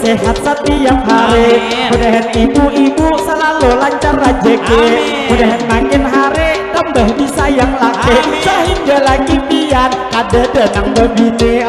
sehat setiap hari. Mudahan ibu-ibu selalu lancar rezeki. Mudahan makin hari tambah disayang laki. Sehingga lagi pian ada denang bebini.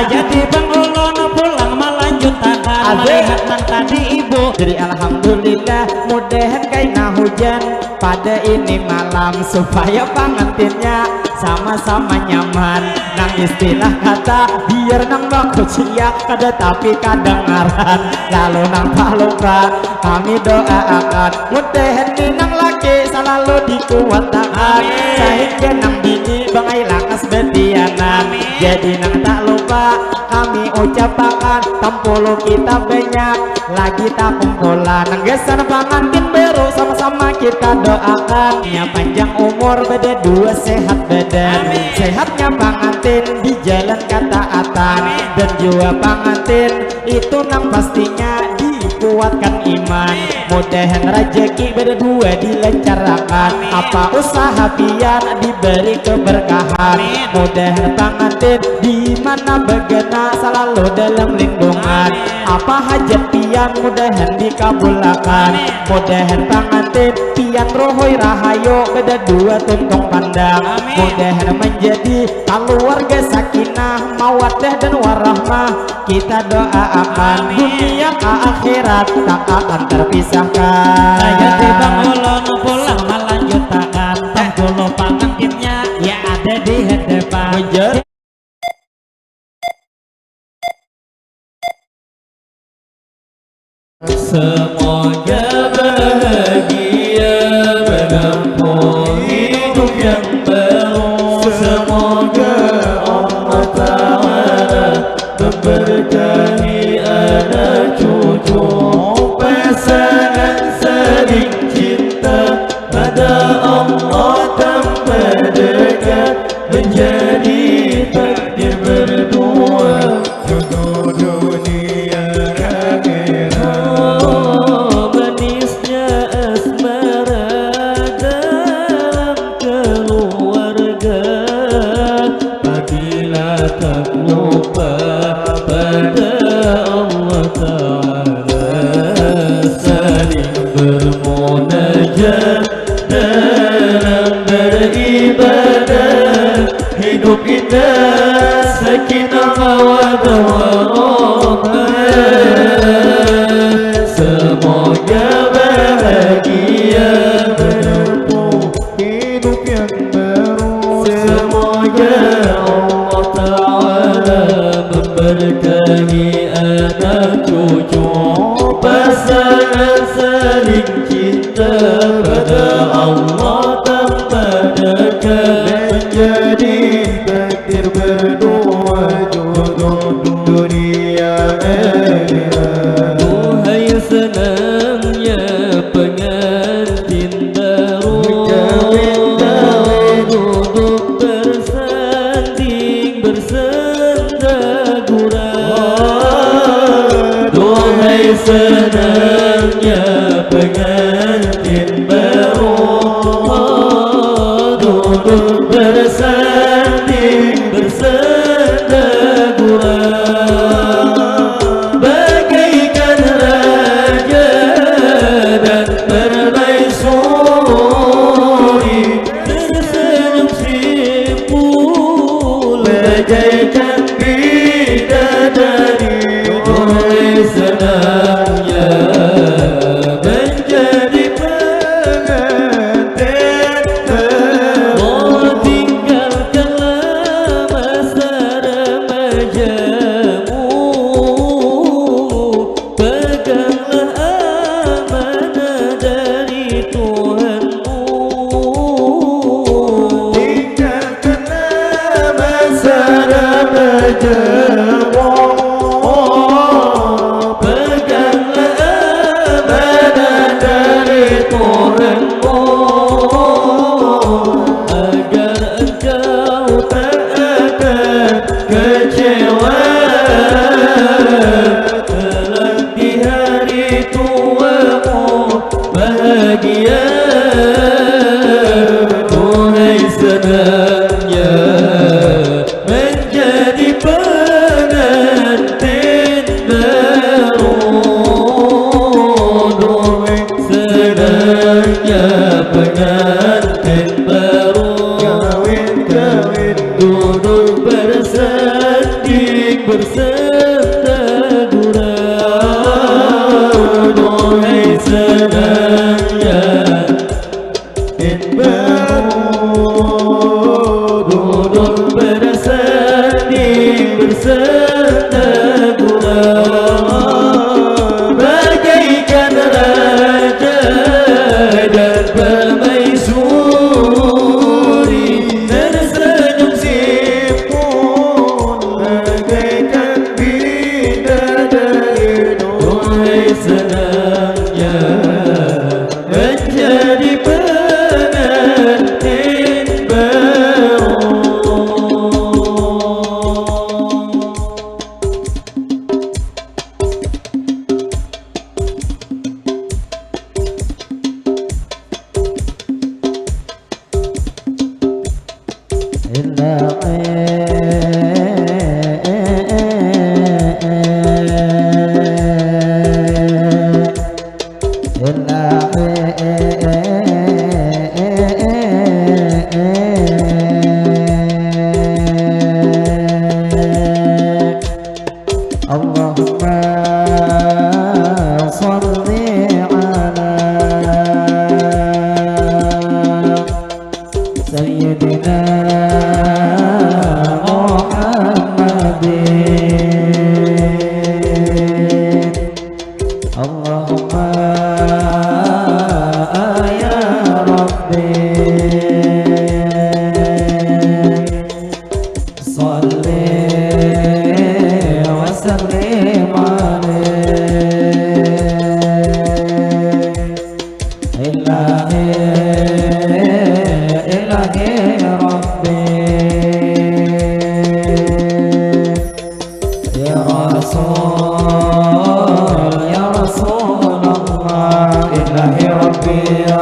Jadi Bang Ulun pulang melanjutkan melihat mantan ibu. Jadi alhamdulillah mudahan kaina hujan pada ini malam supaya pengantinnya sama-sama nyaman. Nang istilah kata biar nang baku cia kada tapi kadengaran. Lalu nang lupa kami doakan mudahan nang laki selalu dikuatkan. Sehingga nang bini bangai lakas betianan. Jadi nang tak lupa kami ucapkan tampolo kita banyak lagi tak kumpulan. Nang gesan pengantin baru sama-sama kita doakan ya panjang umur beda dua sehat badan. Sehatnya pengantin di jalan ketaatan dan jiwa pengantin itu nang pastinya dikuatkan iman. Mudahan rezeki beda dua dilancarkan. Apa usaha pian diberi keberkahan. Mudahan pengantin di mana begena selalu dalam lindungan. Apa hajat pian mudahan dikabulkan. Mudahan pengantin pian rohoi rahayo beda dua tuntung pandang. Mudahan menjadi keluarga sakinah mawaddah dan warahmah. Kita doakan dunia ke akhirat tak akan terpisahkan. Jadi Bang Ulun pulang melanjutkan tampolo pengantinnya ya ada di hadapan. Semoga bahagia menempuh hidup yang baru. Semoga Allah Ta'ala memberkahi anak cucu. Pasangan saling cinta pada Allah tanpa dekat menjadi takdir berdua. Jodoh dunia dalam beribadah, hidup kita sakinah mawaddah warahmah. Semoga bahagia menempuh hidup yang baru. Semoga Allah Ta'ala memberkahi anak cucu. Pasangan saling cinta pada Allah tanpa dekat menjadi takdir berdua. Jodoh dunia akhirat. Duhai senangnya pengantin baru, duduk bersanding bersenda gurau. Duhai senangnya pengantin baru, duduk bersanding bersenda gurau. Bagaikan raja dan permaisuri, tersenyum simpul bagaikan bidadari. Duhai senangnya menjadi pengantin baru. Oh, tinggalkanlah masa remajamu, peganglah amanah dari Tuhanmu. Tinggalkanlah masa remajamu, Allahumma salli ala Sayyidina Muhammadin. Allahumma ya Rabbi salli wa sallim alaihi ilahi ilahi Rabbi ya Rasul ya Rasulullah ilahi Rabbi ya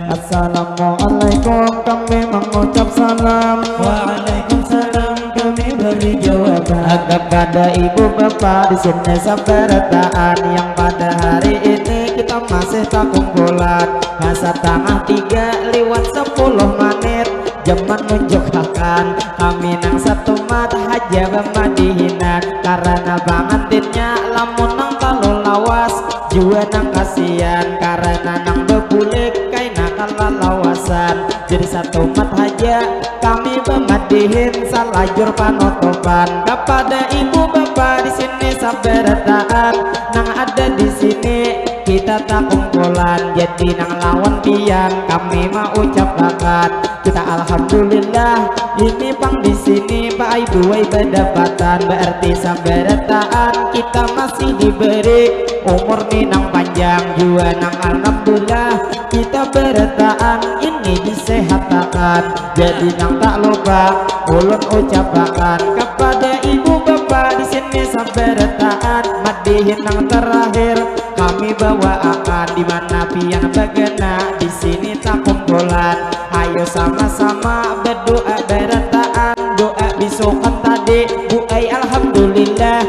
Assalamualaikum, kami mengucap salam. Waalaikumsalam, kami beri jawaban. Agap pada ibu bapak di sini sabarataan yang pada hari ini kita masih tak kumpulan. Masa tengah 3 lewat 10 menit jaman menunjukkan kami nang satu mat haja bemadihinan karena bangetinnya lamun nang kalau lawas jua nang kasihan karena nang bebulik kaina kalah lawasan. Jadi satu mat haja kami bemadihin salajur panotopan kepada ibu bapak di sini sabarataan nang ada di sini kita tak kumpulan jadi nang lawan pian kami mau ucapkan kita alhamdulillah ini pang di sini pak ibu berdapatan berarti sabarataan kita masih diberi umur nih nang panjang jua nang alhamdulillah kita berataan ini disehatkan jadi nang tak lupa ulun ucapkan kepada ibu bapak di sini sabarataan madihin nang terakhir kami bawa akan di mana pian bagana di sini tak kumpulan. Ayo sama-sama berdoa berataan doa bisukan tadi buai alhamdulillah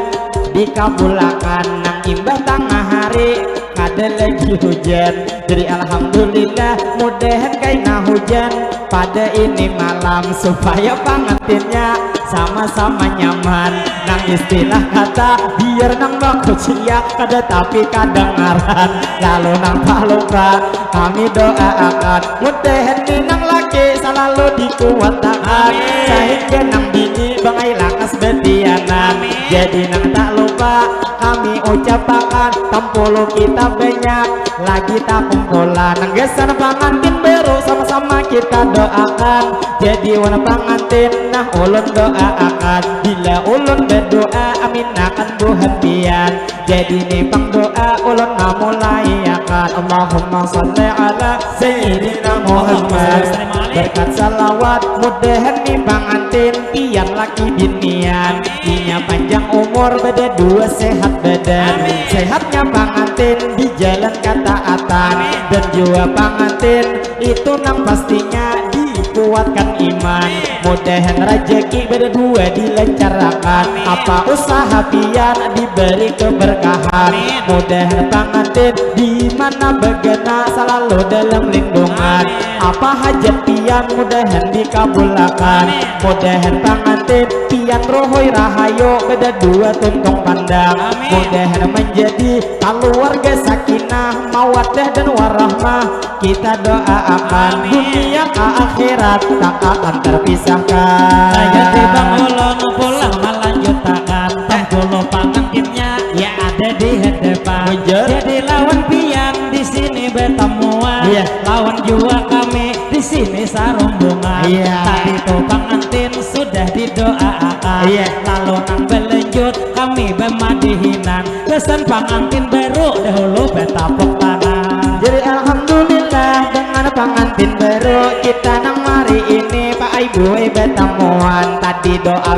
dikabulkan nang imbah tengah hari ada lagi hujan jadi alhamdulillah mudahan kaina hujan pada ini malam supaya pengantinnya sama-sama nyaman nang istilah kata biar nang baku cia kada tapi kadengaran lalu nang tak lupa kami doakan mudahan nang laki selalu dikuatkan sehingga nang bini bangai lakas betianan jadi nang tak lupa kami ucapkan tampolo kita banyak lagi tak kumpulan nang gesan pengantin baru sama-sama kita doakan jadi wana pengantin nah ulun doakan bila ulun berdoa amin akan Tuhan pian jadi nipang doa ulun mulai akan Allahumma salli ala Sayyidina Muhammad berkat salawat mudahan nih pengantin pian laki binian inya panjang umur beda dua sehat badan sehatnya pengantin di jalan ketaatan dan jua pengantin itu nang pastinya dikuatkan iman mudahan rezeki berdua dilancarkan apa usaha pian diberi keberkahan mudahan pengantin di mana begana selalu dalam lindungan apa hajat pian mudahan dikabulkan mudahan pengantin pian rohoi rahayo beda dua tuntung pandang mudahan menjadi keluarga sakinah mawaddah dan warahmah kita doakan dunia ke akhirat tak akan terpisahkan Jadi bang ulun pulang melanjutkan Tanggulo pengantinnya ya ada di hadapan jadi lawan pian di sini bertemuan lawan juga kami di sini sarumbungan tadi tuh pengantin sudah didoakan lalu nang berlanjut kami bermadihinan kesan pengantin baru dahulu bertapuk tangan jadi alhamdulillah dengan pengantin baru kita nang hari ini Pak Ibu bertemuan tadi doa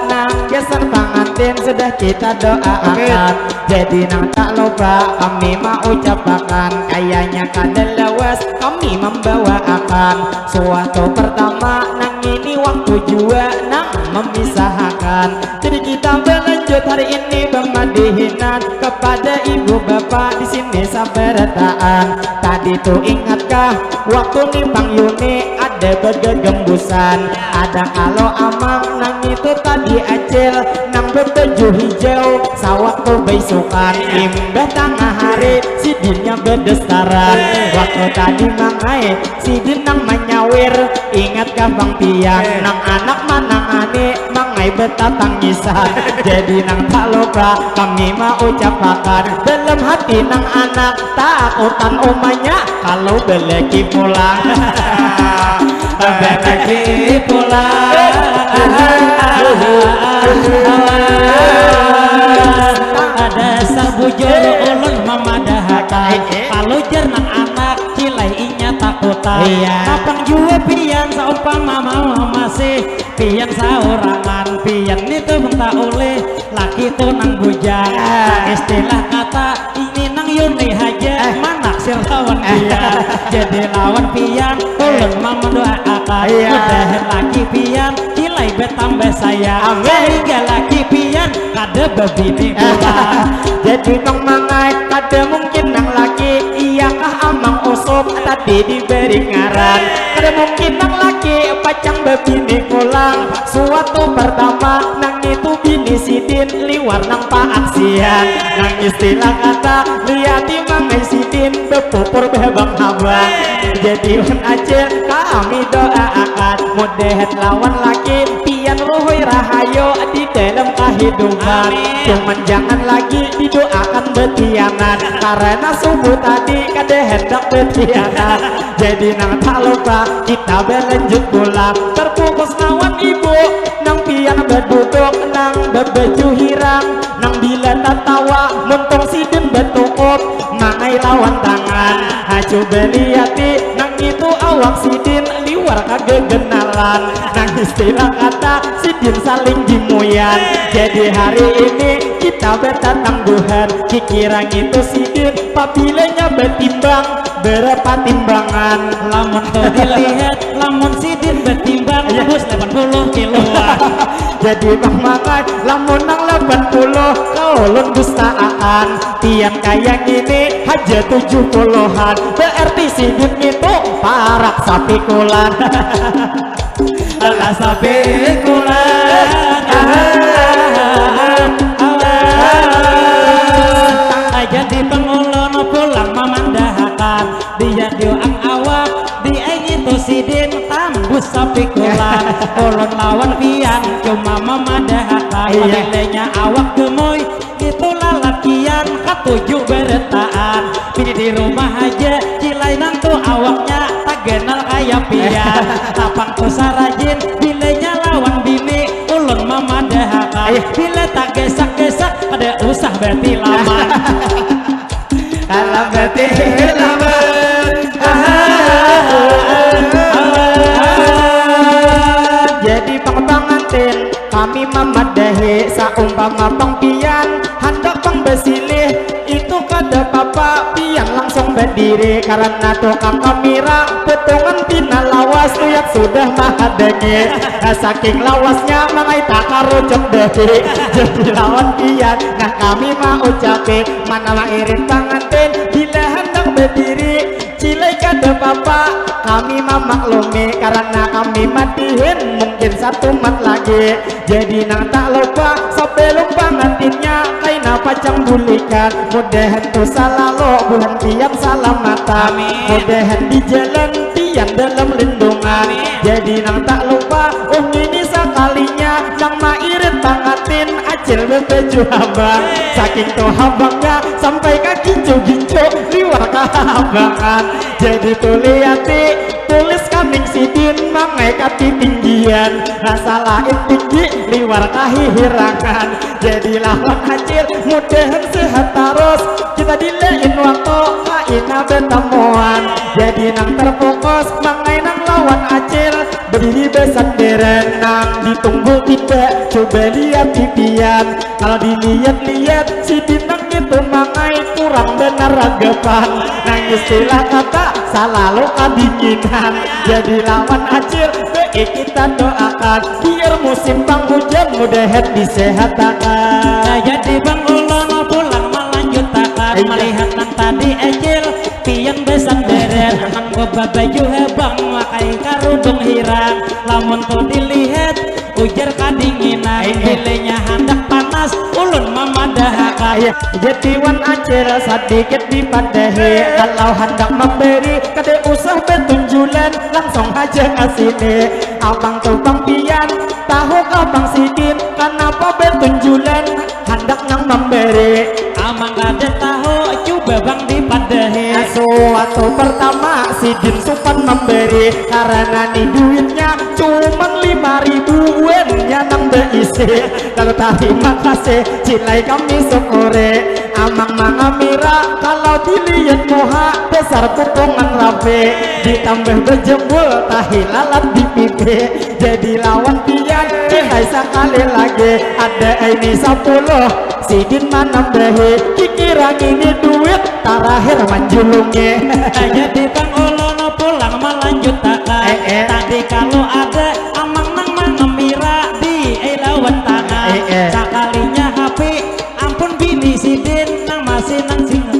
nang kesan pengantin sudah kita doakan jadi nang tak lupa kami mau ucapkan kayaknya kada lawas kami membawakan suatu pertama nang ini waktu jua nang memisahkan jadi kita berlanjut lanjut hari ini pemadihinan kepada ibu bapak di sini sabarataan. Tadi tuh ingatkah waktu nih Bang Yuni ada bergegembusan, ada kalau amang nang itu tadi acil nang berbaju hijau sawak tuh besukan imbah tengah hari sidinnya berdestaran. Waktu tadi mangai sidin nang menyawir ingatkah Bang Pian nang anak manang ane mangai betah tangisan. Jadi nang tak lupa kami mau ucapkan dalam hati nang anak takutan omanya kalau beleki pulang. Beleki pulang ada sabujur ulun mamadahakan kalau jernang anak cilai inya takutan. Kapang jua pian saumpama mama masih pian saurangan pian itu bentak oleh laki tuh nang bujang. Istilah kata ini nang Yuni haja manaksir lawan pian. Jadi lawan pian ulun mama doakan mudahan laki pian cilai betambah sayang sehingga laki pian kada bebini pulang. Jadi nang mangai kada mungkin nang laki iyakah amang usop tadi diberi ngaran. Kada mungkin nang laki pacang bebini pulang. Suatu pertama nang itu bini sidin liwar nang paaksian. Nang istilah kata liati mangai sidin bepupur bebang habang. Jadi wan acil kami doakan mudahan lawan laki pian ruhui rahayu di dalam kehidupan. Cuman jangan lagi didoakan betianan karena subuh tadi kada hendak betianan. Jadi nang tak lupa kita berlanjut pulang terfokus lawan ibu nang pian berduduk nang berbaju hirang nang bila tertawa muntong sidin betukup mangai lawan tangan. Coba liati nang itu awak sidin liwar kagegenalan nang istilah kata sidin saling dimuyan. Jadi hari ini kita bertatangguhan kikirang itu sidin pabilanya bertimbang berapa timbangan. Lamun tuh dilihat lamun sidin bertimbang bus 80 kiloan. Jadi bang makan lamun nang 80 kaulun dustaan tiang kayang ini haja 70-an berarti sidin itu parak sapi kulan. Alah sapi kulan jadi pengulun pulang memandahakan dia diuang awak dia itu sidin tambus sapi kulan. Ulun lawan pian cuma memandahakan nilainya awak gemoy itu lalakian ketujuh beretaan bini di rumah aja cilai nantu awaknya tak kenal kayak pian. Tapang tuh sarajin bilenya lawan bini ulun memandahakan bila tak gesak-gesak ada usah berarti laman. Alam berarti laman. Jadi pengantin kami memadahi saumpama pengpian hendak pengbesilih itu kada papa pian langsung berdiri karena tukang kamera potongan tina lawas lihat sudah mahadenge. Saking lawasnya mangai tak karucuk dehi jadi lawan pian. Nah kami mau ucapi mana irit pengantin bila hendak berdiri cilai kada papa kami memaklumi karena kami matihin mungkin satu mat lagi. Jadi nang tak lupa sebelum pengantinnya kaina pacang bulikan mudahan tu salalo buhan tiap salamatan mudahan di jalan tiang dalam lindungan. Jadi nang tak lupa ini sekalinya nang mairit pengantin acil berbaju habang saking tuh habangnya sampai kaki gincu liwar kehabangan. Jadi tuh liati tulis kaming sidin mangai kati tinggian rasa lain tinggi liwar kahihirangan. Jadi lawan acil mudahan sehat terus kita dilein waktu kaina bertemuan. Jadi nang terfokus mangai nang lawan acil berdiri besandir berenang ditunggu tidak, coba lihat pipian. Kalau dilihat-lihat si bintang itu mangai kurang benar ragapan. Nang istilah kata selalu kedinginan, jadi lawan acil baik kita doakan biar musim penghujan mudahan disehatkan. Jadi Bang Ulun pulang melanjutkan melihat nang tadi ecil pian besan deret nang boba baju hebang makai karudung hirang. Lamun tuh dilihat ujar kadinginan bilenya hendak panas ulun memadahakan. Jadi wan acil sedikit dipadahi, kalau hendak memberi kade usah betunjulan langsung aja kasih. Abang tuh bang pian tahu abang sidin kenapa betunjulan hendak nang memberi. Amang kade tahu coba bang dipadahi. Suatu pertama sidin supan memberi karena nih duitnya cuman 5.000 yen nang beisi. Kalau terima kasih cilai kami syukure. Amang mangamira kalau dilihat moha besar potongan rabe ditambah berjembul tahi lalat di pipi. Jadi lawan pian cilai sekali lagi ada ini 10 sidin manambahi kikirang ini duit terakhir manjulungnya. Jadi Bang Ulun pulang melanjutkan tadi kalau ada amang nang mangamira di lawan tanah sekalinya HP ampun bini sidin nang masih nang singa.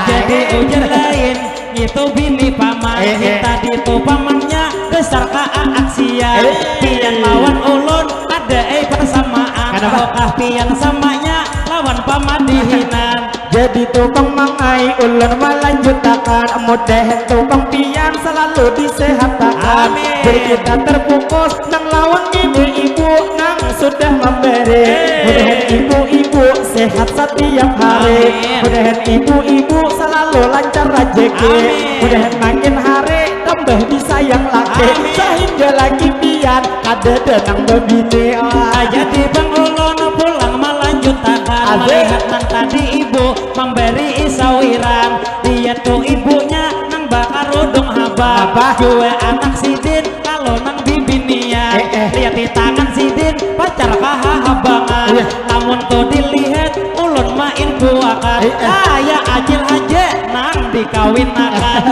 Jadi ujar lain itu bini paman kita itu pamannya besar keaksian pian lawan ulun ada persamaan apakah pian samanya lawan paman dihinan. Jadi tukang mangai ulun melanjutkan mudahan tukang pian selalu disehatkan. Jadi kita terfokus nang lawan ini ibu nang sudah memberi. Mudahan ibu-ibu sehat setiap hari. Mudahan ibu-ibu selalu lancar rezeki. Mudahan makin hari tambah disayang lagi sehingga lagi pian ada denang bebini. Jadi Bang Ulun pulang melanjutkan melihat nang tadi ibu memberi isawiran. Dia tuh ibunya nang bakar udung haba jua anak sidin kalau nang bibinia. Lihat di tangan sidin pacar kahabangan. Namun tuh dilihat ulun main buakan kayak acil aja nang dikawinakan.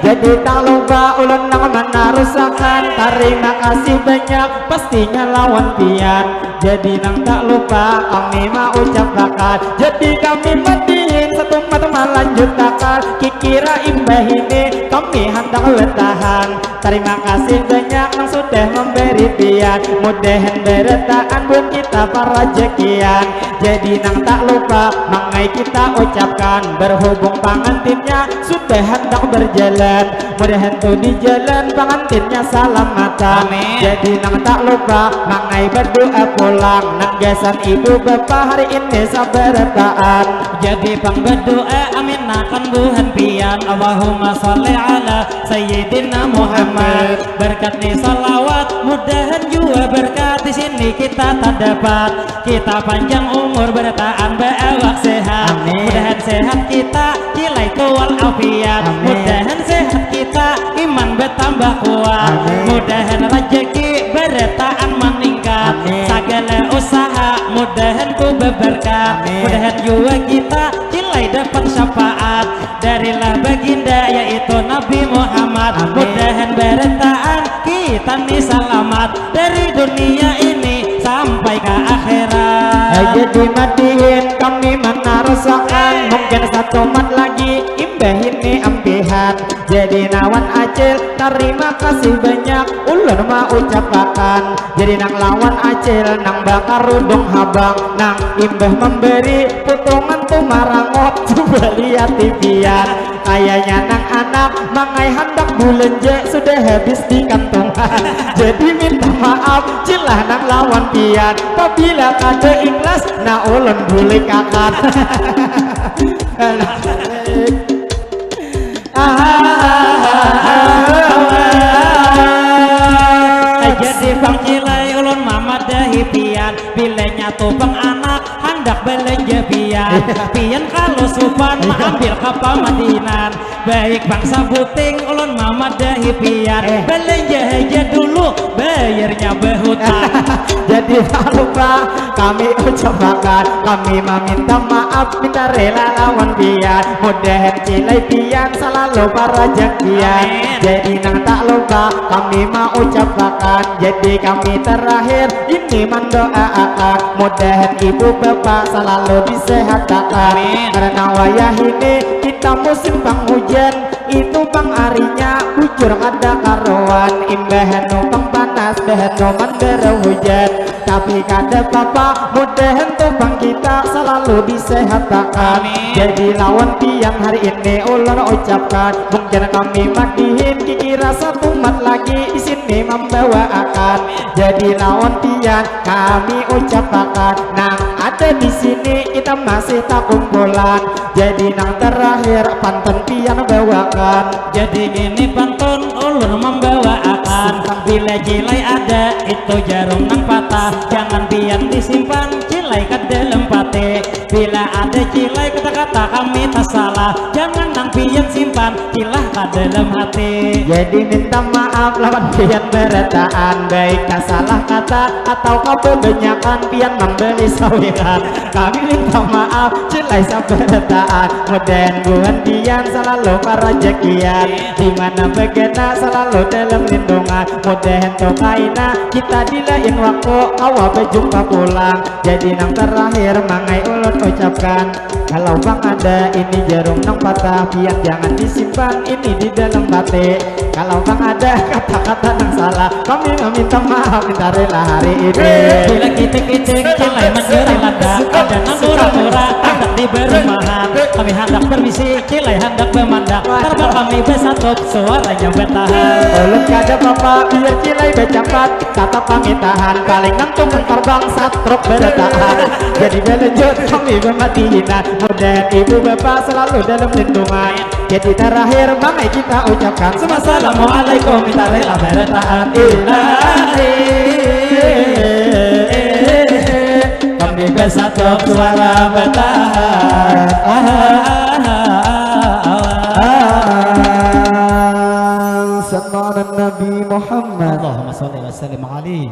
Jadi tak lupa ulun nang menarusakan terima kasih banyak pastinya lawan pian. Jadi nang tak lupa kami mau ucapkan. Jadi kami matiin satu mata melanjutkan kikira imbah ini kami hendak letahan. Terima kasih banyak yang sudah memberi pian mudahan beretaan buat kita para jekian. Jadi nang tak lupa mangai kita ucapkan berhubung pengantinnya sudah hendak berjalan mudahan tuh di jalan pengantinnya selamatan. Jadi nang tak lupa mangai berdoa pulang nang gasan ibu bapak hari ini sabarataan. Jadi bang berdoa amin akan buhan pian Allahumma sholli ala sayyidina Muhammad. Berkat nih salawat mudahan juga berkat di sini kita tak dapat kita panjang umur bertahan berawak sehat. Mudahan sehat kita kilai tuwal afiat. Mudahan sehat kita iman bertambah kuat. Mudahan rezeki bertahan meningkat. Segala usaha mudahan ku berberkat. Mudahan juga kita kilai dapat syafaat darilah baginda yaitu Nabi Muhammad. Mudahan bertahan kita nih selamat dari dunia ini sampai ke akhirat. Jadi matiin kami menarusakan mungkin satu mat lagi imbah ini ampihan. Jadi nawan acil terima kasih banyak ulun mau ucapkan. Jadi nang lawan acil nang bakar rudung habang nang imbah memberi potongan tuh marangot coba lihat tipian. Kayaknya nang anak mangai hendak belanja sudah habis di kantongan. Jadi minta maaf cilah nang lawan pian apabila kade ikhlas na ulun boleh kakan. Jadi bang cilai ulun mamadahi pian bilenya tuh bang anak hendak belanja pian. Pian kalau supan ambil kapal madinan baik bangsa buting ulun mamadahi pian belanja aja dulu bayarnya berhutang. Jadi tak lupa kami ucapkan, kami meminta maaf, minta rela lawan pian. Mudah cilai pian selalu para jakian. Jadi nang tak lupa kami mau ucapkan, jadi kami terakhir ini mendoakan, mudah ibu bapak selalu disehatkan. Karena wayah ini kita musim penghujan, itu bang arinya bujur ada karuan. Imbahan numpang panas, bahan noman hujan. Tapi kada papa mudahan tuh bang kita selalu disehatkan. Jadi lawan tiang hari ini ulun ucapkan, mungkin kami madihin kira satu mat lagi di sini membawakan. Jadi lawan tiang kami ucapkan, nang ada di sini kita masih tak kumpulan. Jadi nang terakhir pantun pian bawakan. Jadi ini pantun ulun membawakan, bila cilai ada itu jarum nang patah, jangan pian disimpan cilai ke dalam pate. Bila ada cilai kata-kata kami tak salah, jangan nang pian simpan cilah ke dalam hati. Jadi minta maaf lawan pian beretaan, baik salah kata atau kau kebanyakan pian membeli sawiran. Kami minta maaf cilai saberetaan, mudahan buan pian selalu para jakian. Dimana begena selalu dalam lindungan, mudahan tokaina kita di lain waktu awal berjumpa pulang. Jadi nang terakhir mangai ulun ucapkan, kalau bang ada ini jarum nang patah, pian jangan disimpan ini di dalam batik. Kalau bang ada kata-kata nang salah, kami meminta maaf, minta rela hari ini. Bila kiting-kiting cilai menjurang lada, ada nang murah-murah hendak di berumahan. Kami hendak permisi cilai hendak memandang, terbang kami bersatu suaranya bertahan. Ulun kada papa biar cilai bercapat, kata pamitahan paling nang tumpeng terbang satruk bertahan. Jadi belanjut kami mematihinan, mudah ibu bapak selalu dalam lindungan. Jadi terakhir mangai kita ucapkan, Assalamualaikum minta rela bertahan ilahi. Kami bersatu suara bertahan. Sallallahu Nabi Muhammad. Allahumma sholli wa sallim alaihi.